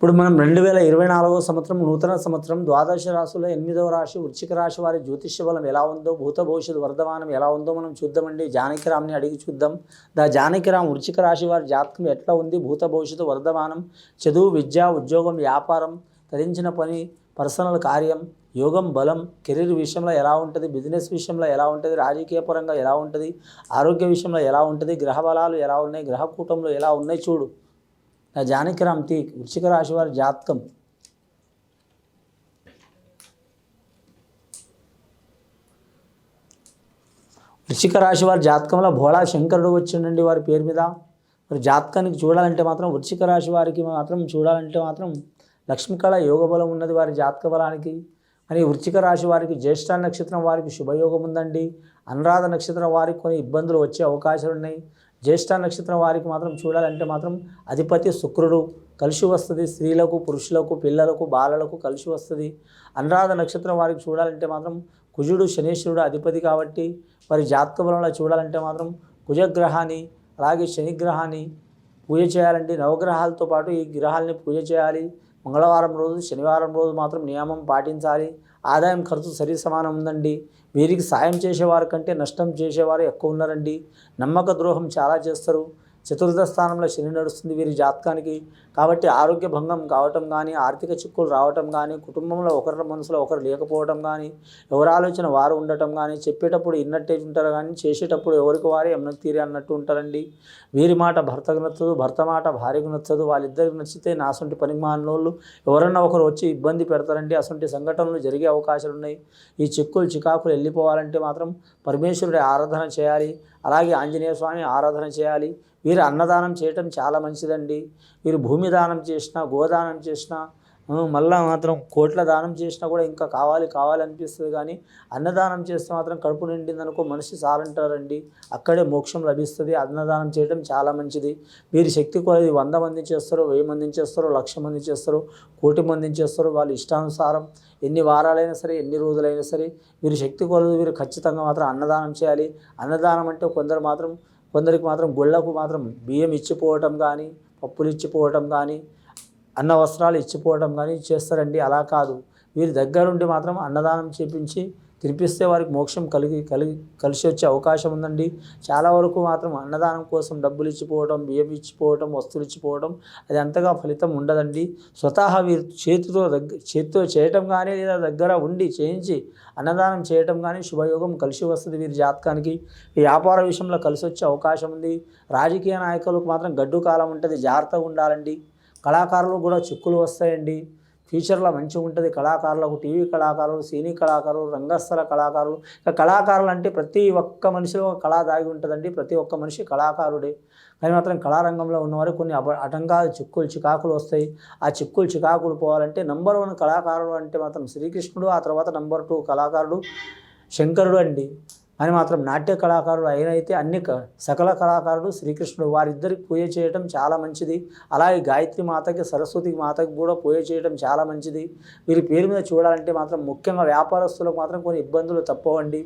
ఇప్పుడు మనం 2024 సంవత్సరం నూతన సంవత్సరం ద్వాదశ రాశుల్లో 8వ రాశి వృశ్చిక రాశి వారి జ్యోతిష్య బలం ఎలా ఉందో, భూత భవిష్యత్తు వర్ధమానం ఎలా ఉందో మనం చూద్దామండి. జానకిరామ్ని అడిగి చూద్దాం. జానకిరామ్ వృశ్చిక రాశి వారి జాతకం ఎట్లా ఉంది, భూత భవిష్యత్తు వర్ధమానం, చదువు, విద్య, ఉద్యోగం, వ్యాపారం, తరించిన పని, పర్సనల్ కార్యం, యోగం, బలం, కెరీర్ విషయంలో ఎలా ఉంటుంది, బిజినెస్ విషయంలో ఎలా ఉంటుంది, రాజకీయ పరంగా ఎలా ఉంటుంది, ఆరోగ్య విషయంలో ఎలా ఉంటుంది, గ్రహ బలాలు ఎలా ఉన్నాయి, గ్రహ కూటంలో ఎలా ఉన్నాయి చూడు. జానకిరామ్ తీ వృశ్చిక రాశి వారి జాతకం. వృశ్చిక రాశి వారి జాతకంలో భోళా శంకరుడు వచ్చిండండి వారి పేరు మీద. మరి జాతకానికి చూడాలంటే మాత్రం వృశ్చిక రాశి వారికి మాత్రం లక్ష్మీకళ యోగ బలం ఉన్నది వారి జాతక బలానికి. అని వృశ్చిక రాశి వారికి జ్యేష్ఠ నక్షత్రం వారికి శుభయోగం ఉందండి. అనురాధ నక్షత్రం వారికి కొన్ని ఇబ్బందులు వచ్చే అవకాశాలు ఉన్నాయి. జ్యేష్ఠ నక్షత్రం వారికి మాత్రం చూడాలంటే మాత్రం అధిపతి శుక్రుడు కలిసి వస్తుంది. స్త్రీలకు, పురుషులకు, పిల్లలకు, బాలలకు కలిసి వస్తుంది. అనురాధ నక్షత్రం వారికి చూడాలంటే మాత్రం కుజుడు శనీశ్వరుడు అధిపతి కాబట్టి వారి జాతక బలంలో చూడాలంటే మాత్రం కుజగ్రహాన్ని అలాగే శనిగ్రహాన్ని పూజ చేయాలండి. నవగ్రహాలతో పాటు ఈ గ్రహాలని పూజ చేయాలి. మంగళవారం రోజు, శనివారం రోజు మాత్రం నియమం పాటించాలి. ఆదాయం ఖర్చు సరి సమానం ఉందండి. వీరికి సాయం చేసేవారి కంటే నష్టం చేసేవారు ఎక్కువ ఉన్నారండి. నమ్మక ద్రోహం చాలా చేస్తారు. చతుర్థ స్థానంలో శని నడుస్తుంది వీరి జాతకానికి. కాబట్టి ఆరోగ్య భంగం కావటం కానీ, ఆర్థిక చిక్కులు రావటం కానీ, కుటుంబంలో ఒకరి మనసులో ఒకరు లేకపోవటం కానీ, ఎవరి ఆలోచన వారు ఉండటం కానీ, చెప్పేటప్పుడు ఇన్నట్టే ఉంటారు కానీ చేసేటప్పుడు ఎవరికి వారే ఎమ్మకి తీరే అన్నట్టు ఉంటారండి. వీరి మాట భర్తకు నచ్చదు, భర్త మాట భార్యకు నచ్చదు. వాళ్ళిద్దరికి నచ్చితే నాసొంటి పనికి మాలినోళ్ళు ఎవరన్నా ఒకరు వచ్చి ఇబ్బంది పెడతారండి. అసొంటి సంఘటనలు జరిగే అవకాశాలు ఉన్నాయి. ఈ చిక్కులు చికాకులు వెళ్ళిపోవాలంటే మాత్రం పరమేశ్వరుడి ఆరాధన చేయాలి. అలాగే ఆంజనేయ స్వామి ఆరాధన చేయాలి. వీరు అన్నదానం చేయటం చాలా మంచిదండి. వీరు భూమి దానం చేసినా, గోదానం చేసినా, మళ్ళీ మాత్రం కోట్ల దానం చేసినా కూడా ఇంకా కావాలనిపిస్తుంది. కానీ అన్నదానం చేస్తే మాత్రం కడుపు నిండిందనుకో మనిషి చాలంటారండి. అక్కడే మోక్షం లభిస్తుంది. అన్నదానం చేయడం చాలా మంచిది. వీరి శక్తి కొలది 100 మంది చేస్తారు, 1000 మంది చేస్తారు, 1,00,000 మంది చేస్తారు, 1,00,00,000 మంది చేస్తారు. వాళ్ళ ఇష్టానుసారం ఎన్ని వారాలైనా సరే, ఎన్ని రోజులైనా సరే వీరి శక్తి కొలది వీరు ఖచ్చితంగా మాత్రం అన్నదానం చేయాలి. అన్నదానం అంటే కొందరికి మాత్రం గుళ్ళకు మాత్రం బియ్యం ఇచ్చిపోవటం కానీ, పప్పులు ఇచ్చిపోవటం కానీ, అన్న వస్త్రాలు ఇచ్చిపోవటం కానీ చేస్తారండి. అలా కాదు, వీరి దగ్గరుండి మాత్రం అన్నదానం చేపించి తినిపిస్తే వారికి మోక్షం కలిసి వచ్చే అవకాశం ఉందండి. చాలా వరకు మాత్రం అన్నదానం కోసం డబ్బులు ఇచ్చిపోవడం, బియ్యం ఇచ్చిపోవడం, వస్తువులు ఇచ్చిపోవడం అది అంతగా ఫలితం ఉండదండి. స్వతహా వీరు చేతితో చేయటం కానీ, లేదా దగ్గర ఉండి చేయించి అన్నదానం చేయటం కానీ శుభయోగం కలిసి వస్తుంది వీరి జాతకానికి. వ్యాపార విషయంలో కలిసి వచ్చే అవకాశం ఉంది. రాజకీయ నాయకులకు మాత్రం గడ్డు కాలం ఉంటుంది, జాగ్రత్తగా ఉండాలండి. కళాకారులకు కూడా చిక్కులు వస్తాయండి. ఫ్యూచర్లో మంచిగా ఉంటుంది. కళాకారులకు, టీవీ కళాకారులు, సినీ కళాకారులు, రంగస్థల కళాకారులు. ఇక కళాకారులు అంటే ప్రతి ఒక్క మనిషిలో ఒక కళ దాగి ఉంటుందండి. ప్రతి ఒక్క మనిషి కళాకారుడే. కానీ మాత్రం కళారంగంలో ఉన్నవారు కొన్ని ఆటంకాలు, చిక్కులు చికాకులు వస్తాయి. ఆ చిక్కులు చికాకులు పోవాలంటే నంబర్ 1 కళాకారుడు అంటే మాత్రం శ్రీకృష్ణుడు. ఆ తర్వాత నంబర్ 2 కళాకారుడు శంకరుడు అండి. అని మాత్రం నాట్య కళాకారుడు అయినైతే సకల కళాకారుడు శ్రీకృష్ణుడు. వారిద్దరికి పూజ చేయడం చాలా మంచిది. అలాగే గాయత్రి మాతకి, సరస్వతి మాతకి కూడా పూజ చేయడం చాలా మంచిది. వీరి పేరు మీద చూడాలంటే మాత్రం ముఖ్యంగా వ్యాపారస్తులకు మాత్రం కొన్ని ఇబ్బందులు తప్పవండి.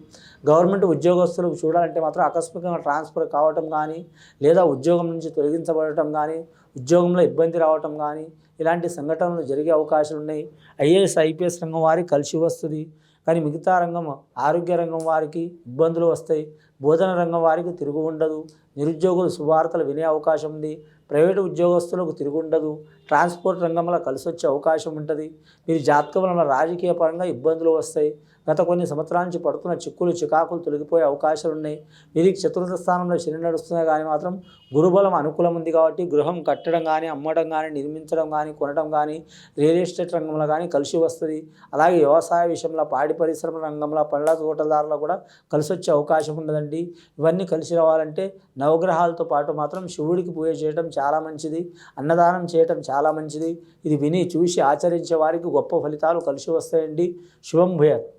గవర్నమెంట్ ఉద్యోగస్తులకు చూడాలంటే మాత్రం ఆకస్మికంగా ట్రాన్స్ఫర్ కావటం కానీ, లేదా ఉద్యోగం నుంచి తొలగించబడటం కానీ, ఉద్యోగంలో ఇబ్బంది రావటం కానీ ఇలాంటి సంఘటనలు జరిగే అవకాశాలు ఉన్నాయి. ఐఏఎస్, ఐపీఎస్ రంగం వారికి కలిసి వస్తుంది. కానీ మిగతా రంగం, ఆరోగ్య రంగం వారికి ఇబ్బందులు వస్తాయి. బోధన రంగం వారికి తిరుగు ఉండదు. నిరుద్యోగులు శుభవార్తలు వినే అవకాశం ఉంది. ప్రైవేటు ఉద్యోగస్తులకు తిరుగు ఉండదు. ట్రాన్స్పోర్ట్ రంగంలో కలిసి వచ్చే అవకాశం ఉంటుంది. వీరి జాతకంలో రాజకీయ పరంగా ఇబ్బందులు వస్తాయి. గత కొన్ని సంవత్సరాల నుంచి పడుతున్న చిక్కులు చికాకులు తొలగిపోయే అవకాశాలు ఉన్నాయి. వీరికి చతుర్థ స్థానంలో శని నడుస్తున్నా కానీ మాత్రం గురుబలం అనుకూలం ఉంది కాబట్టి గృహం కట్టడం కానీ, అమ్మడం కానీ, నిర్మించడం కానీ, కొనడం కానీ, రియల్ ఎస్టేట్ రంగంలో కానీ కలిసి వస్తుంది. అలాగే వ్యవసాయ విషయంలో, పాడి పరిశ్రమ రంగంలో, పండ్ల తోటదారులో కూడా కలిసి వచ్చే అవకాశం ఉండదండి. ఇవన్నీ కలిసి రావాలంటే నవగ్రహాలతో పాటు మాత్రం శివుడికి పూజ చేయడం చాలా మంచిది. అన్నదానం చేయటం చాలా మంచిది. ఇది విని చూసి ఆచరించే వారికి గొప్ప ఫలితాలు కలిసి వస్తాయండి. శుభం భూయాత్.